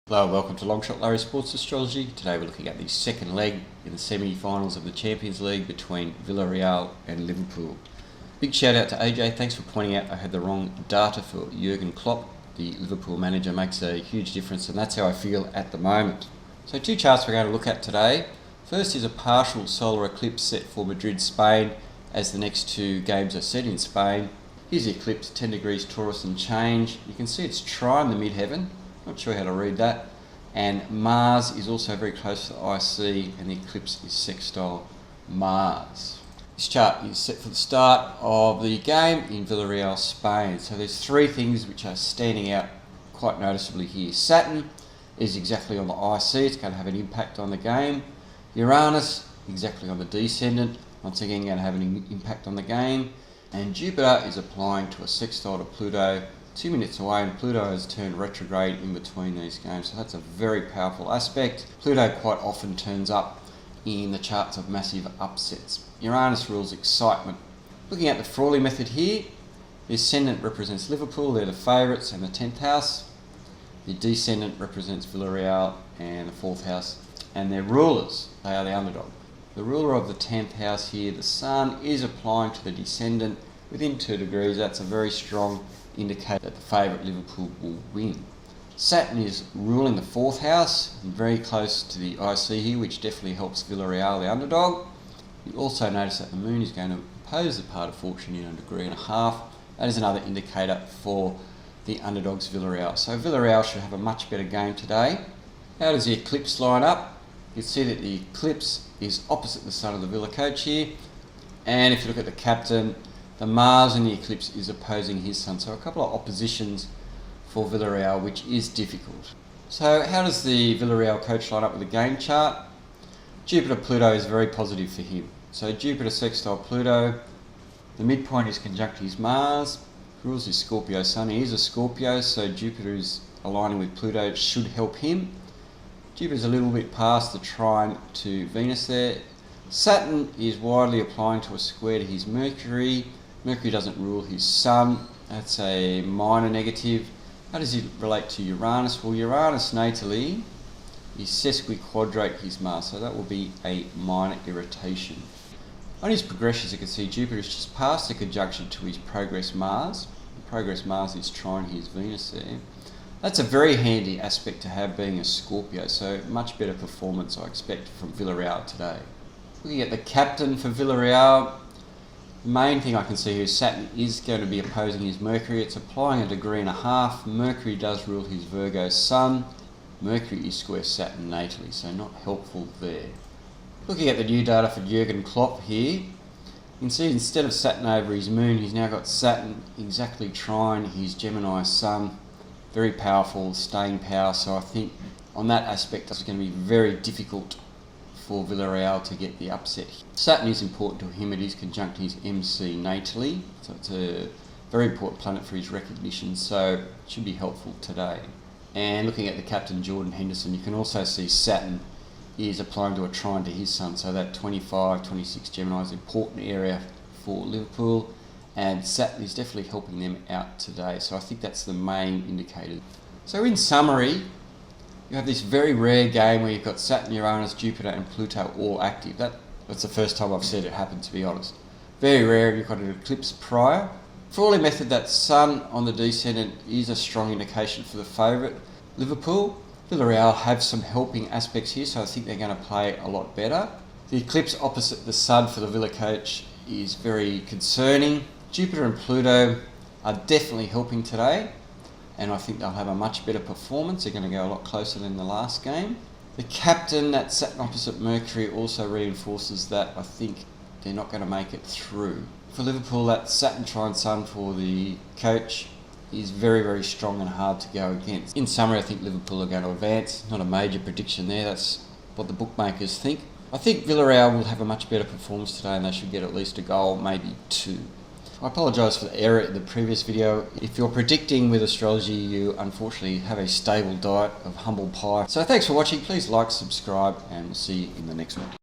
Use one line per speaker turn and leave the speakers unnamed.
Hello and welcome to Longshot Larry Sports Astrology. Today we're looking at the second leg in the semi-finals of the Champions League between Villarreal and Liverpool. Big shout out to AJ, thanks for pointing out I had the wrong data for Jurgen Klopp. The Liverpool manager makes a huge difference and that's how I feel at the moment. So two charts we're going to look at today. First is a partial solar eclipse set for Madrid, Spain, as the next two games are set in Spain. Here's the eclipse, 10 degrees Taurus and change. You can see it's trine the midheaven. Not sure how to read that. And Mars is also very close to the IC and the eclipse is sextile Mars. This chart is set for the start of the game in Villarreal, Spain. So there's three things which are standing out quite noticeably here. Saturn is exactly on the IC, it's going to have an impact on the game. Uranus, exactly on the descendant, once again going to have an impact on the game. And Jupiter is applying to a sextile to Pluto 2 minutes away, and Pluto has turned retrograde in between these games, so that's a very powerful aspect. Pluto quite often turns up in the charts of massive upsets. Uranus rules excitement. Looking at the Frawley method here, the ascendant represents Liverpool, they're the favourites, and the 10th house. The descendant represents Villarreal and the 4th house, and their rulers, they are the underdog. The ruler of the 10th house here, the Sun, is applying to the descendant within 2 degrees. That's a very strong indicator that the favourite Liverpool will win. Saturn is ruling the 4th house, and very close to the IC here, which definitely helps Villarreal, the underdog. You also notice that the Moon is going to oppose the part of fortune in 1.5 degrees. That is another indicator for the underdogs Villarreal. So Villarreal should have a much better game today. How does the eclipse line up? You can see that the eclipse is opposite the sun of the Villa coach here, and if you look at the captain, the Mars in the eclipse is opposing his sun, so a couple of oppositions for Villarreal, which is difficult. So how does the Villarreal coach line up with the game chart? Jupiter-Pluto is very positive for him. So Jupiter sextile Pluto, the midpoint is conjunct his Mars, rules his Scorpio sun. He is a Scorpio, so Jupiter is aligning with Pluto, it should help him. Jupiter's a little bit past the trine to Venus there. Saturn is widely applying to a square to his Mercury. Mercury doesn't rule his Sun, that's a minor negative. How does it relate to Uranus? Well, Uranus natally is sesquiquadrate his Mars, so that will be a minor irritation. On his progressions, you can see Jupiter is just past the conjunction to his progress Mars. Progress Mars is trine his Venus there. That's a very handy aspect to have being a Scorpio, so much better performance I expect from Villarreal today. Looking at the captain for Villarreal, the main thing I can see here is Saturn is going to be opposing his Mercury. It's applying 1.5 degrees. Mercury does rule his Virgo sun. Mercury is square Saturn natally, so not helpful there. Looking at the new data for Jurgen Klopp here, you can see instead of Saturn over his Moon, he's now got Saturn exactly trine his Gemini sun. Very powerful, staying power, so I think on that aspect it's going to be very difficult for Villarreal to get the upset. Saturn is important to him, it is conjunct his MC natally, so it's a very important planet for his recognition, so it should be helpful today. And looking at the captain Jordan Henderson, you can also see Saturn is applying to a trine to his sun, so that 25, 26 Gemini is an important area for Liverpool, and Saturn is definitely helping them out today, so I think that's the main indicator. So in summary, you have this very rare game where you've got Saturn, Uranus, Jupiter and Pluto all active. That's the first time I've seen it happen, to be honest. Very rare if you've got an eclipse prior. For all the method, that Sun on the descendant is a strong indication for the favourite Liverpool. Villarreal have some helping aspects here, so I think they're going to play a lot better. The eclipse opposite the Sun for the Villa coach is very concerning. Jupiter and Pluto are definitely helping today, and I think they'll have a much better performance. They're going to go a lot closer than the last game. The captain, that Saturn opposite Mercury, also reinforces that I think they're not going to make it through. For Liverpool, that Saturn trine Sun for the coach is very, very strong and hard to go against. In summary, I think Liverpool are going to advance. Not a major prediction there, that's what the bookmakers think. I think Villarreal will have a much better performance today and they should get at least a goal, maybe 2. I apologise for the error in the previous video. If you're predicting with astrology, you unfortunately have a stable diet of humble pie. So thanks for watching. Please like, subscribe, and we'll see you in the next one.